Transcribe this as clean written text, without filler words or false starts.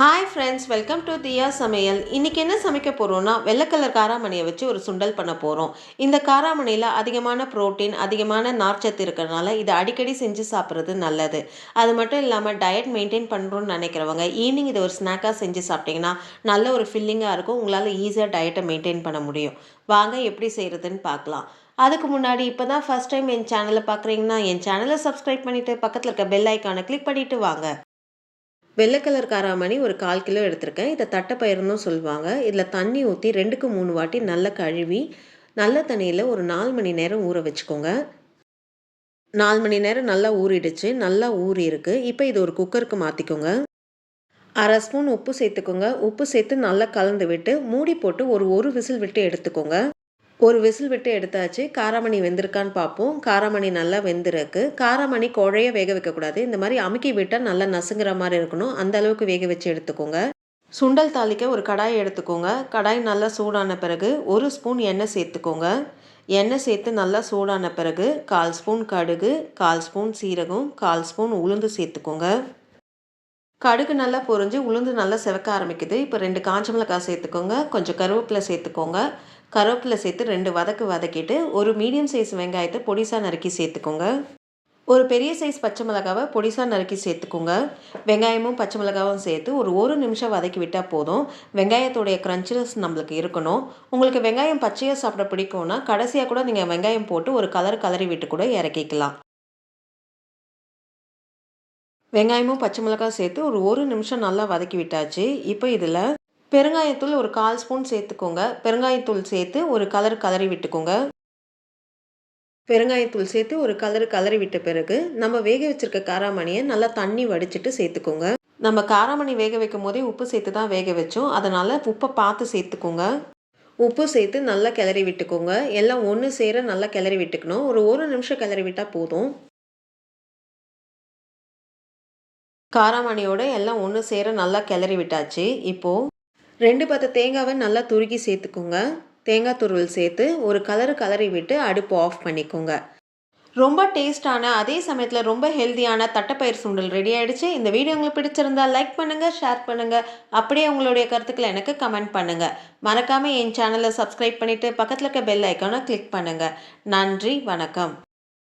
Hi friends, welcome to தியா சமையல். இன்றைக்கி என்ன சமைக்க போகிறோன்னா, வெள்ளை கலர் காராமணியை வச்சு ஒரு சுண்டல் பண்ண போகிறோம். இந்த காராமணியில் அதிகமான புரோட்டீன், அதிகமான நார்ச்சத்து இருக்கிறதுனால இதை அடிக்கடி செஞ்சு சாப்பிட்றது நல்லது. அது மட்டும் இல்லாமல் டயட் மெயின்டைன் பண்ணுறோன்னு நினைக்கிறவங்க ஈவினிங் இதை ஒரு ஸ்நாக்காக செஞ்சு சாப்பிட்டிங்கன்னா நல்ல ஒரு ஃபில்லிங்காக இருக்கும். உங்களால் ஈஸியாக டயட்டை மெயின்டைன் பண்ண முடியும். வாங்க எப்படி செய்கிறதுன்னு பார்க்கலாம். அதுக்கு முன்னாடி இப்போ தான் ஃபஸ்ட் டைம் என் சேனலை பார்க்குறீங்கன்னா என் சேனலை சப்ஸ்கிரைப் பண்ணிவிட்டு பக்கத்தில் இருக்க பெல் ஐக்கானை கிளிக் பண்ணிவிட்டு வாங்க. வெள்ளை கலர் காராமணி ஒரு 1/4 கிலோ எடுத்திருக்கேன். இதை தட்டைப்பயிறுன்னு சொல்லுவாங்க. இதில் தண்ணி ஊற்றி 2க்கு 3 வாட்டி நல்லா கழுவி நல்ல தண்ணியில் ஒரு 4 மணி நேரம் ஊற வச்சுக்கோங்க. 4 மணி நேரம் நல்லா ஊறிடுச்சு. நல்லா ஊறி இருக்கு. இப்போ இது ஒரு குக்கருக்கு மாற்றிக்கோங்க. 1/2 ஸ்பூன் உப்பு சேர்த்துக்கோங்க. உப்பு சேர்த்து நல்லா கலந்து விட்டு மூடி போட்டு ஒரு விசில் விட்டு எடுத்துக்கோங்க. ஒரு விசில் விட்டு எடுத்தாச்சு. காராமணி வெந்திருக்கான்னு பார்ப்போம். காராமணி நல்லா வெந்திருக்கு. காராமணி குழைய வேக வைக்கக்கூடாது. இந்த மாதிரி அமுக்கி விட்டால் நல்லா நசுங்குற மாதிரி இருக்கணும். அந்த அளவுக்கு வேக வச்சு எடுத்துக்கோங்க. சுண்டல் தாளிக்க ஒரு கடாய் எடுத்துக்கோங்க. கடாய் நல்லா சூடான பிறகு 1 ஸ்பூன் எண்ணெய் சேர்த்துக்கோங்க. எண்ணெய் சேர்த்து நல்லா சூடான பிறகு 1/4 ஸ்பூன் கடுகு, 1/4 ஸ்பூன் சீரகம், 1/4 ஸ்பூன் உளுந்து சேர்த்துக்கோங்க. கடுகு நல்லா பொரிஞ்சு உளுந்து நல்லா செவக்க ஆரம்பிக்குது. இப்போ 2 காஞ்ச மிளகாய் சேர்த்துக்கோங்க. கொஞ்சம் கருவேப்பிலை சேர்த்துக்கோங்க. கருவேப்பிலை சேர்த்து 2 வதக்கிட்டு ஒரு மீடியம் சைஸ் வெங்காயத்தை பொடிசாக நறுக்கி சேர்த்துக்கோங்க. ஒரு பெரிய சைஸ் பச்சை மிளகாவை பொடிசாக நறுக்கி சேர்த்துக்கோங்க. வெங்காயமும் பச்சை மிளகாவும் சேர்த்து ஒரு நிமிஷம் வதக்கி விட்டால் போதும். வெங்காயத்தோடைய க்ரன்ச்சினஸ் நம்மளுக்கு இருக்கணும். உங்களுக்கு வெங்காயம் பச்சையாக சாப்பிட பிடிக்கும்னா கடைசியாக கூட நீங்கள் வெங்காயம் போட்டு ஒரு கலரி விட்டு கூட இறக்கிக்கலாம். வெங்காயமும் பச்சை மிளகாய் சேர்த்து ஒரு நிமிஷம் நல்லா வதக்கி விட்டாச்சு. இப்போ இதில் பெருங்காயத்தூள் ஒரு 1/4 ஸ்பூன் சேர்த்துக்கோங்க. பெருங்காயத்தூள் சேர்த்து ஒரு கலரி விட்டுக்கோங்க. பெருங்காயத்தூள் சேர்த்து ஒரு கலரி விட்ட பிறகு நம்ம வேக வச்சிருக்க காராமணியை நல்லா தண்ணி வடிச்சிட்டு சேர்த்துக்கோங்க. நம்ம காராமணி வேக வைக்கும் போதே உப்பு சேர்த்து தான் வேக வச்சோம். அதனால் உப்பை பார்த்து சேர்த்துக்கோங்க. உப்பு சேர்த்து நல்லா கிளறி விட்டுக்கோங்க. எல்லாம் ஒன்று சேர நல்லா கிளறி விட்டுக்கணும். ஒரு நிமிஷம் கிளறி விட்டால் போதும். காராமணியோட எல்லாம் ஒன்று சேர நல்லா கிளறி விட்டாச்சு. இப்போது 2 பத்த தேங்காவை நல்லா துருக்கி சேர்த்துக்கோங்க. தேங்காய் துருவல் சேர்த்து ஒரு கலரி விட்டு அடுப்பு ஆஃப் பண்ணிக்கோங்க. ரொம்ப டேஸ்டான அதே சமயத்தில் ரொம்ப ஹெல்த்தியான தட்டைப்பயிர் சுண்டல் ரெடி ஆகிடுச்சு. இந்த வீடியோ உங்களுக்கு பிடிச்சிருந்தா லைக் பண்ணுங்கள், ஷேர் பண்ணுங்கள். அப்படியே உங்களுடைய கருத்துக்களை எனக்கு கமெண்ட் பண்ணுங்கள். மறக்காமல் என் சேனலை சப்ஸ்கிரைப் பண்ணிவிட்டு பக்கத்தில் இருக்க பெல் ஐக்கானை கிளிக் பண்ணுங்கள். நன்றி, வணக்கம்.